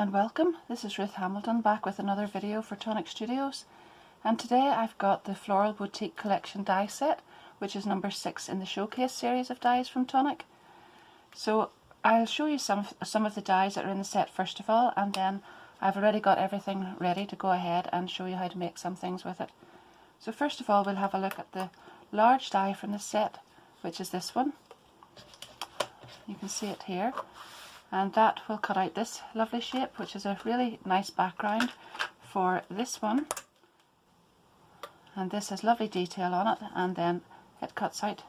and welcome. This is Ruth Hamilton back with another video for Tonic Studios, and today I've got the Floral Boutique Collection die set, which is number 6 in the Showcase series of dies from Tonic. So I'll show you some of the dies that are in the set first of all, and then I've already got everything ready to go ahead and show you how to make some things with it. So first of all, we'll have a look at the large die from the set, which is this one. You can see it here. And that will cut out this lovely shape, which is a really nice background for this one. And this has lovely detail on it, and then it cuts out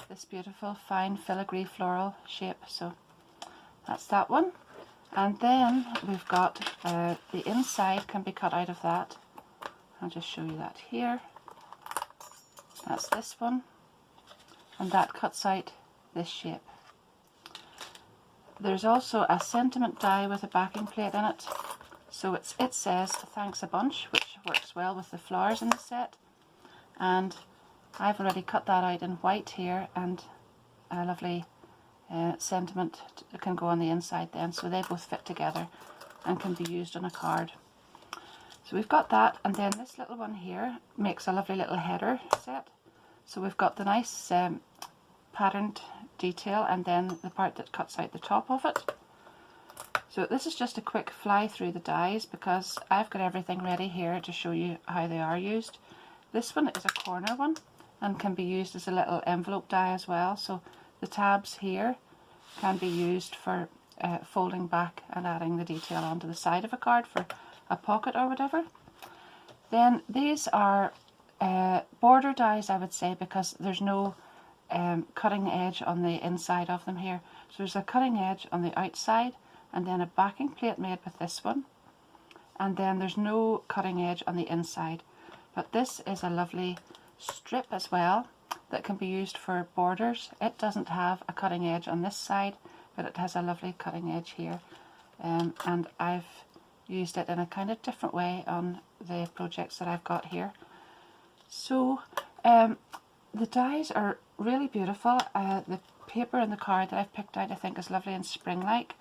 this beautiful fine filigree floral shape. So that's that one. And then we've got the inside can be cut out of that. I'll just show you that here. That's this one, and that cuts out this shape. There's also a sentiment die with a backing plate in it, so it says "Thanks a bunch," which works well with the flowers in the set, and I've already cut that out in white here, and a lovely sentiment can go on the inside then, so they both fit together and can be used on a card. So we've got that, and then this little one here makes a lovely little header set. So we've got the nice patterned detail, and then the part that cuts out the top of it. So this is just a quick fly through the dies because I've got everything ready here to show you how they are used. This one is a corner one and can be used as a little envelope die as well, so the tabs here can be used for folding back and adding the detail onto the side of a card for a pocket or whatever. Then these are border dies, I would say, because there's no cutting edge on the inside of them here. So there's a cutting edge on the outside, and then a backing plate made with this one, and then there's no cutting edge on the inside. But this is a lovely strip as well that can be used for borders. It doesn't have a cutting edge on this side, but it has a lovely cutting edge here, and I've used it in a kind of different way on the projects that I've got here. So the dies are really beautiful. The paper and the card that I've picked out I think is lovely and spring-like.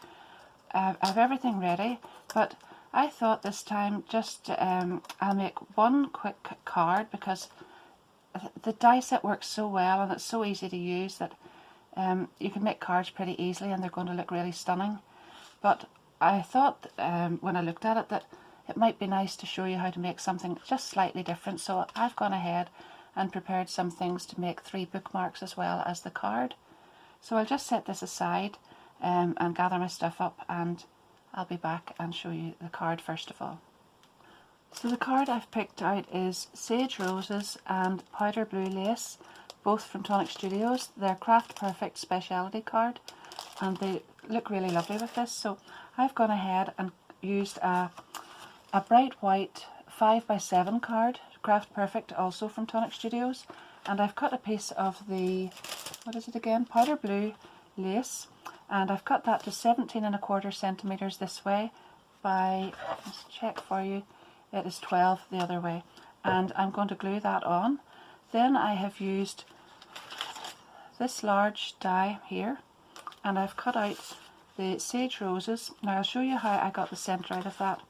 I have everything ready, but I thought this time just I'll make one quick card because the die set works so well and it's so easy to use that you can make cards pretty easily and they're going to look really stunning. But I thought when I looked at it that it might be nice to show you how to make something just slightly different, so I've gone ahead and prepared some things to make 3 bookmarks as well as the card. So I'll just set this aside and gather my stuff up, and I'll be back and show you the card first of all. So the card I've picked out is Sage Roses and Powder Blue Lace, both from Tonic Studios. They're Craft Perfect Speciality card, and they look really lovely with this. So I've gone ahead and used a bright white 5x7 card, Craft Perfect, also from Tonic Studios, and I've cut a piece of the, what is it again, Powder Blue Lace, and I've cut that to 17¼ centimeters this way by, let's check for you, it is 12 the other way, and I'm going to glue that on. Then I have used this large die here, and I've cut out the Sage Roses. Now I'll show you how I got the centre out of that.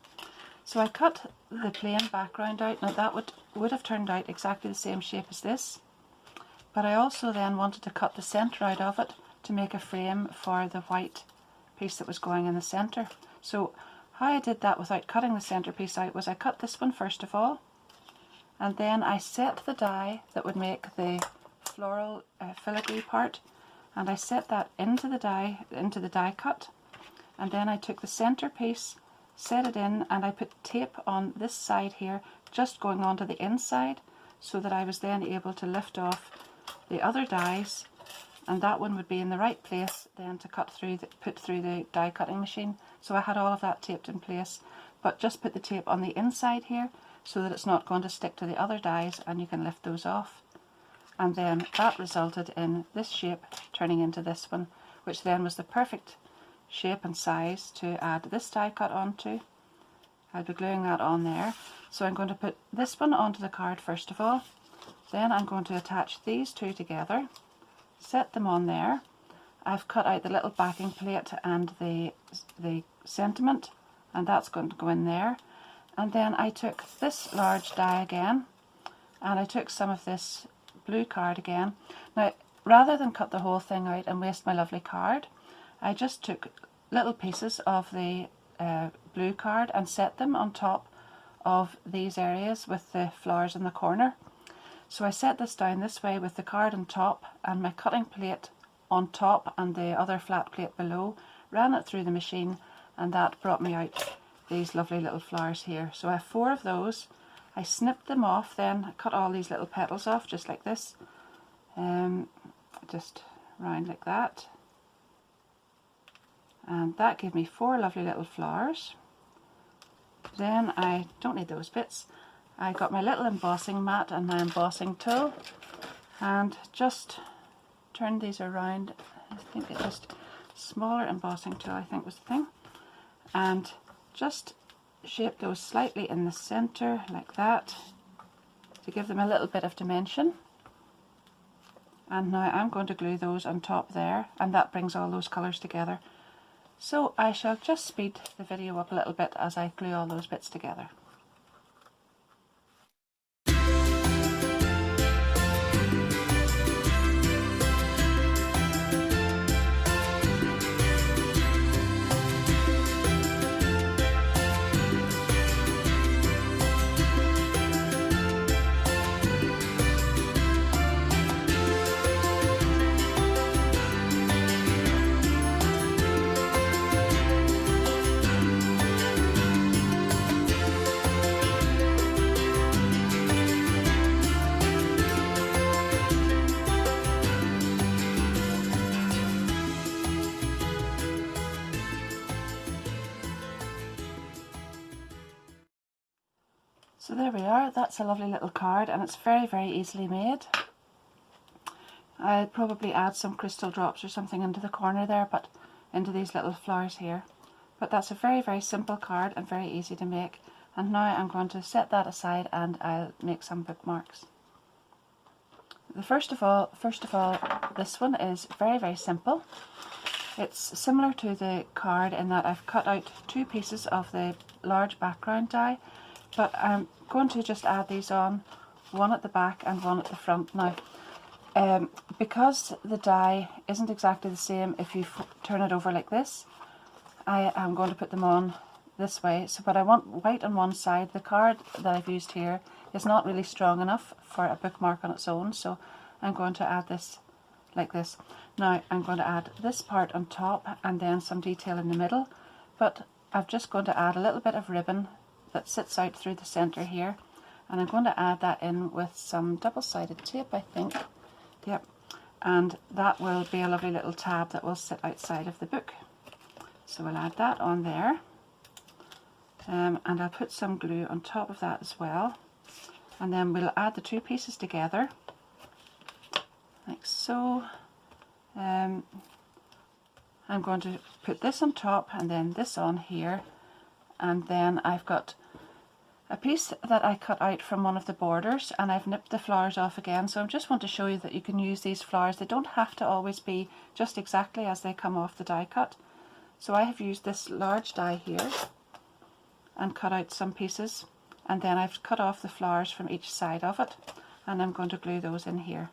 So I cut the plain background out. Now that would have turned out exactly the same shape as this, but I also then wanted to cut the centre out of it to make a frame for the white piece that was going in the centre. So how I did that without cutting the centre piece out was I cut this one first of all, and then I set the die that would make the floral filigree part, and I set that into the die cut, and then I took the centre piece, set it in, and I put tape on this side here, just going onto the inside, so that I was then able to lift off the other dies, and that one would be in the right place then to put through the die cutting machine. So I had all of that taped in place, but just put the tape on the inside here so that it's not going to stick to the other dies, and you can lift those off. And then that resulted in this shape turning into this one, which then was the perfect shape and size to add this die cut onto. I'll be gluing that on there. So I'm going to put this one onto the card first of all, then I'm going to attach these two together, set them on there. I've cut out the little backing plate and the sentiment and that's going to go in there. And then I took this large die again, and I took some of this blue card again. Now, rather than cut the whole thing out and waste my lovely card, I just took little pieces of the blue card and set them on top of these areas with the flowers in the corner. So I set this down this way with the card on top and my cutting plate on top and the other flat plate below, ran it through the machine, and that brought me out these lovely little flowers here. So I have 4 of those. I snipped them off then, I cut all these little petals off just like this, just round like that, and that gave me 4 lovely little flowers. Then I don't need those bits. I got my little embossing mat and my embossing tool and just turned these around. I think it just smaller embossing tool I think was the thing, and just shape those slightly in the center like that to give them a little bit of dimension. And now I'm going to glue those on top there, and that brings all those colours together. So I shall just speed the video up a little bit as I glue all those bits together. So there we are, that's a lovely little card, and it's very, very easily made. I'll probably add some crystal drops or something into the corner there, but into these little flowers here. But that's a very, very simple card and very easy to make. And now I'm going to set that aside and I'll make some bookmarks. First of all, this one is very, very simple. It's similar to the card in that I've cut out 2 pieces of the large background die, but I'm going to just add these on, one at the back and one at the front now. Because the die isn't exactly the same if you turn it over like this, I am going to put them on this way. So, but I want white on one side. The card that I've used here is not really strong enough for a bookmark on its own, so I'm going to add this like this. Now I'm going to add this part on top and then some detail in the middle, but I'm just going to add a little bit of ribbon that sits out through the center here, and I'm going to add that in with some double-sided tape, I think. Yep, and that will be a lovely little tab that will sit outside of the book. So we'll add that on there, and I'll put some glue on top of that as well, and then we'll add the 2 pieces together like so. I'm going to put this on top and then this on here, and then I've got a piece that I cut out from one of the borders and I've nipped the flowers off again. So I just want to show you that you can use these flowers. They don't have to always be just exactly as they come off the die cut. So I have used this large die here and cut out some pieces, and then I've cut off the flowers from each side of it, and I'm going to glue those in here.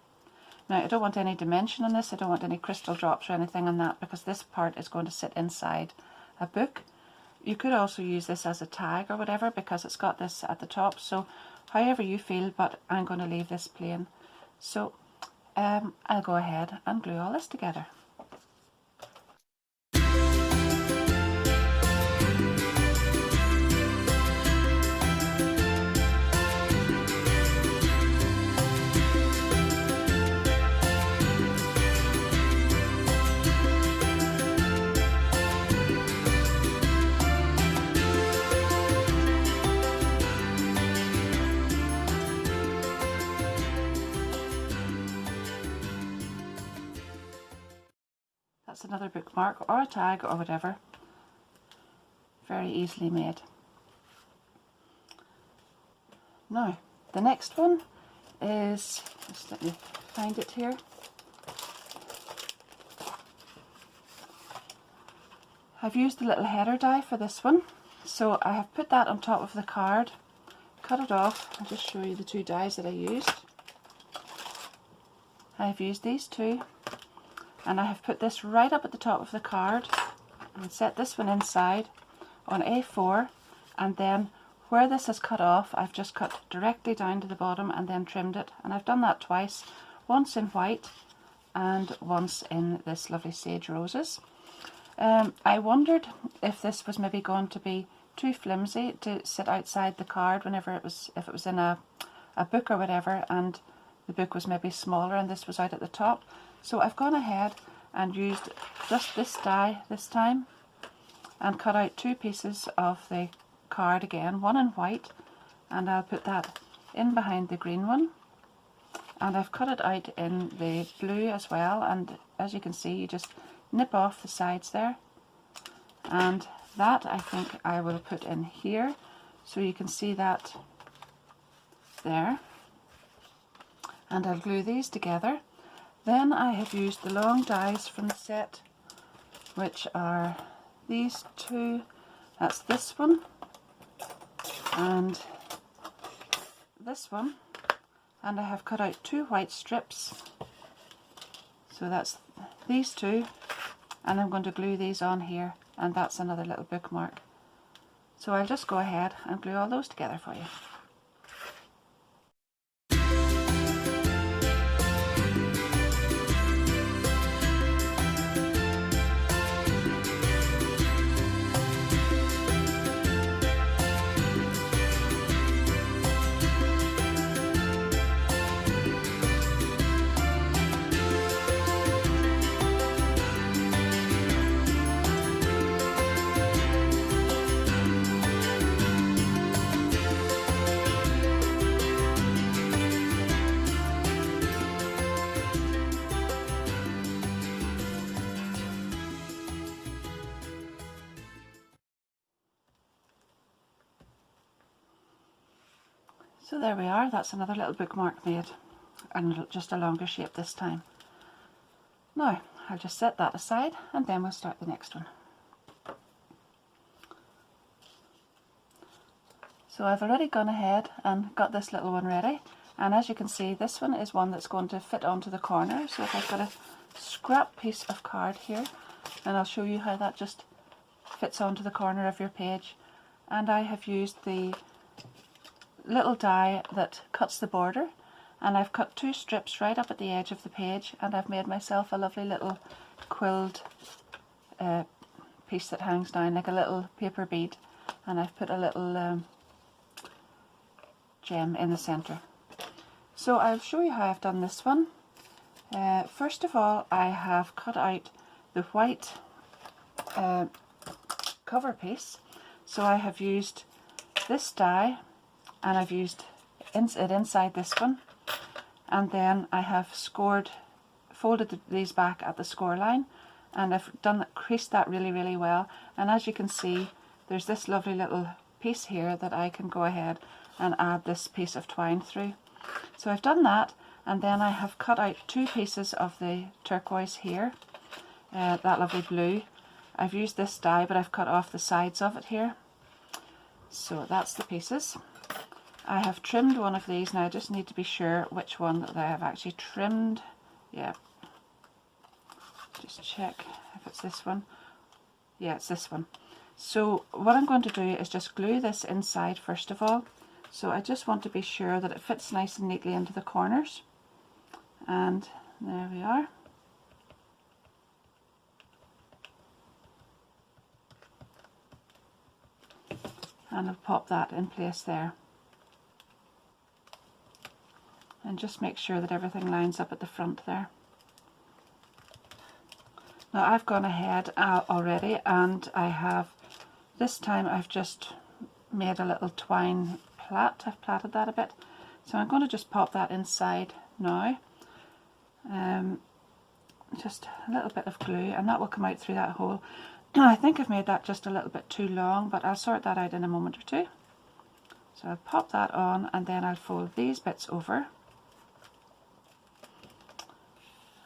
Now I don't want any dimension on this, I don't want any crystal drops or anything on that, because this part is going to sit inside a book. You could also use this as a tag or whatever, because it's got this at the top, so however you feel, but I'm going to leave this plain. So I'll go ahead and glue all this together. That's another bookmark or a tag or whatever. Very easily made. Now, the next one is, just let me find it here. I've used the little header die for this one. So I have put that on top of the card, cut it off. I'll just show you the two dies that I used. I have used these two, and I have put this right up at the top of the card and set this one inside on A4, and then where this is cut off I've just cut directly down to the bottom and then trimmed it, and I've done that twice, once in white and once in this lovely Sage Roses. I wondered if this was maybe going to be too flimsy to sit outside the card whenever if it was in a book or whatever, and the book was maybe smaller and this was out at the top. So I've gone ahead and used just this die this time and cut out two pieces of the card again, one in white, and I'll put that in behind the green one, and I've cut it out in the blue as well, and as you can see you just nip off the sides there, and that I think I will put in here so you can see that there, and I'll glue these together. Then I have used the long dies from the set, which are these two. That's this one and this one, and I have cut out two white strips, so that's these two, and I'm going to glue these on here, and that's another little bookmark. So I'll just go ahead and glue all those together for you. So there we are, that's another little bookmark made, and just a longer shape this time. Now I'll just set that aside and then we'll start the next one. So I've already gone ahead and got this little one ready, and as you can see this one is one that's going to fit onto the corner. So if I've got a scrap piece of card here, and I'll show you how that just fits onto the corner of your page, and I have used the little die that cuts the border, and I've cut two strips right up at the edge of the page, and I've made myself a lovely little quilled piece that hangs down like a little paper bead, and I've put a little gem in the centre. So I'll show you how I've done this one. First of all, I have cut out the white cover piece, so I have used this die and I've used it inside this one, and then I have folded these back at the score line, and I've creased that really well, and as you can see there's this lovely little piece here that I can go ahead and add this piece of twine through. So I've done that, and then I have cut out two pieces of the turquoise here, that lovely blue. I've used this die but I've cut off the sides of it here, so that's the pieces. I have trimmed one of these. Now I just need to be sure which one that I have actually trimmed. Yeah, just check if it's this one. Yeah, it's this one. So what I'm going to do is just glue this inside first of all. So I just want to be sure that it fits nice and neatly into the corners, and there we are. And I'll pop that in place there. And just make sure that everything lines up at the front there. Now I've gone ahead already, and I have, this time I've just made a little twine plait. I've plaited that a bit. So I'm going to just pop that inside now. Just a little bit of glue, and that will come out through that hole. I think I've made that just a little bit too long, but I'll sort that out in a moment or two. So I'll pop that on, and then I'll fold these bits over.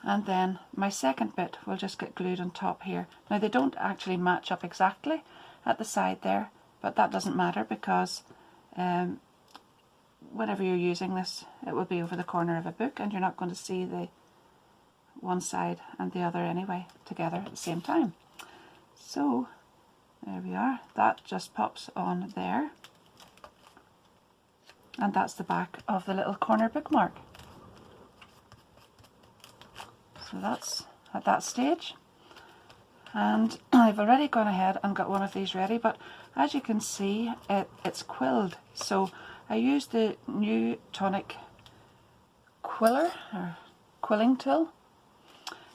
And then my second bit will just get glued on top here. Now they don't actually match up exactly at the side there, but that doesn't matter because whenever you're using this, it will be over the corner of a book and you're not going to see the one side and the other anyway together at the same time. So there we are, that just pops on there, and that's the back of the little corner bookmark. So that's at that stage, and I've already gone ahead and got one of these ready, but as you can see it's quilled. So I used the new Tonic quilling tool.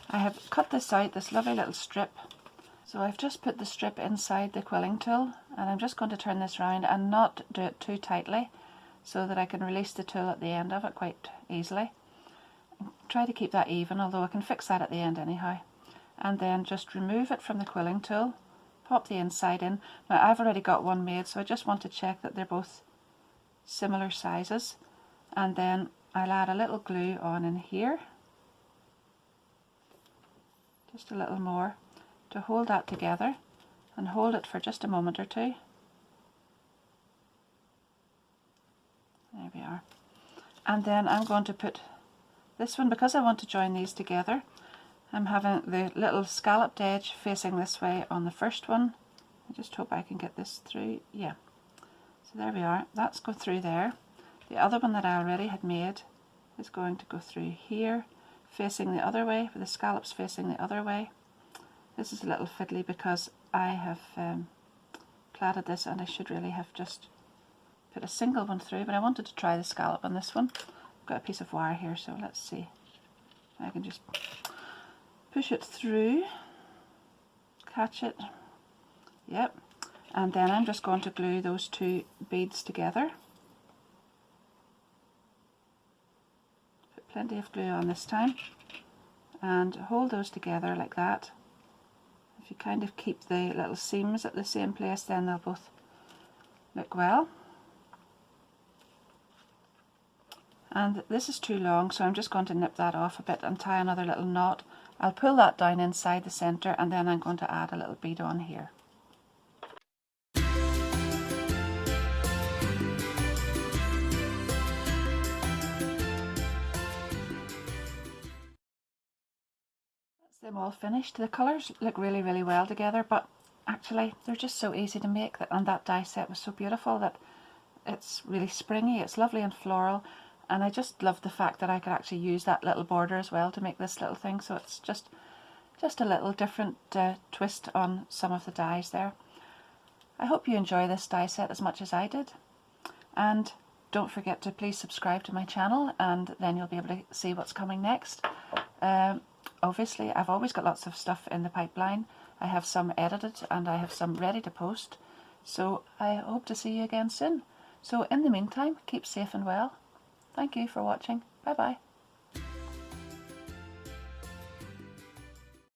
I have cut this out, this lovely little strip. So I've just put the strip inside the quilling tool, and I'm just going to turn this round and not do it too tightly so that I can release the tool at the end of it quite easily. Try to keep that even, although I can fix that at the end anyhow. And then just remove it from the quilling tool, pop the inside in. Now I've already got one made, so I just want to check that they're both similar sizes, and then I'll add a little glue on in here, just a little more, to hold that together and hold it for just a moment or two. There we are. And then I'm going to put this one, because I want to join these together, I'm having the little scalloped edge facing this way on the first one. I just hope I can get this through. Yeah. So there we are. That's go through there. The other one that I already had made is going to go through here, facing the other way, with the scallops facing the other way. This is a little fiddly because I have plaited this and I should really have just put a single one through, but I wanted to try the scallop on this one. I've got a piece of wire here, so let's see. I can just push it through, catch it, yep, and then I'm just going to glue those two beads together. Put plenty of glue on this time and hold those together like that. If you kind of keep the little seams at the same place, then they'll both look well. And this is too long, so I'm just going to nip that off a bit and tie another little knot. I'll pull that down inside the centre, and then I'm going to add a little bead on here. That's them all finished. The colours look really, really well together, but actually they're just so easy to make, and that die set was so beautiful that it's really springy, it's lovely and floral. And I just love the fact that I could actually use that little border as well to make this little thing, so it's just a little different twist on some of the dies there. I hope you enjoy this die set as much as I did, and don't forget to please subscribe to my channel, and then you'll be able to see what's coming next. Obviously I've always got lots of stuff in the pipeline. I have some edited and I have some ready to post, so I hope to see you again soon. So in the meantime, keep safe and well. Thank you for watching. Bye bye.